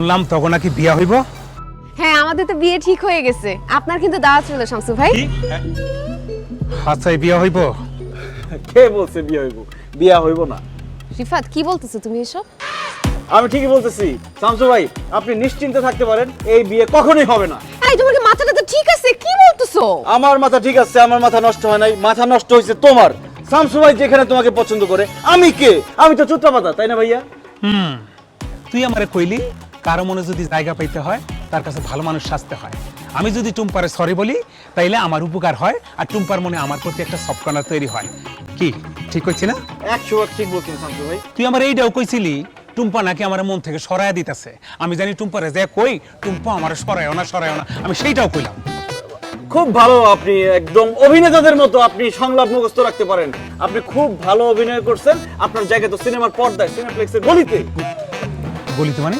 বললাম তখন নাকি বিয়া হইব। হ্যাঁ আমাদের তো বিয়ে ঠিক হয়ে গেছে, আপনার কিন্তু দাওয়াত ছিল শামসু ভাই। আচ্ছা বিয়া হইব? কে বলছে বিয়ে হইব? বিয়া হইব না। রিফাত কি বলতেছো তুমি এসব? আমি ঠিকই বলতেছি শামসু ভাই, আপনি নিশ্চিন্তে থাকতে পারেন, এই বিয়ে কখনোই হবে না। এই তোমার কি মাথাটা তো ঠিক আছে? কি বলতেছো? আমার মাথা ঠিক আছে, আমার মাথা নষ্ট হয় নাই, মাথা নষ্ট হয়েছে তোমার। শামসু ভাই যেখানে তোমাকে পছন্দ করে, আমি কে? আমি তো চুত্রা পাতা, তাই না ভাইয়া? তুই আমারে কইলি কারো মনে যদি জায়গা পাইতে হয় তার কাছে ভালো মানুষ সাজতে হয়। আমি যদি টুম্পারে সরি বলি তাইলে আমার উপকার হয়, আর টুম্পার মনে আমার প্রতি একটা সফটকর্নার তৈরি হয়। কি ঠিক কইছি না? 100% ঠিক বলছেন শামসু ভাই। তুই আমার এইটাও কইছিলি টুম্পা নাকি আমার মন থেকে সরায়া দিতেছে। আমি জানি টুম্পারে যে কই টুম্পা আমার সরায়ও না সরায়ও না, আমি সেইটাও কইলাম। খুব ভালো, আপনি একদম অভিনেতাদের মতো আপনি সংলাপ মুখস্থ রাখতে পারেন। আপনি খুব ভালো অভিনয় করছেন। আপনার জায়গা তো সিনেমার পর্দায়, সিনেপ্লেক্সের গলিতে। বলিতে মানে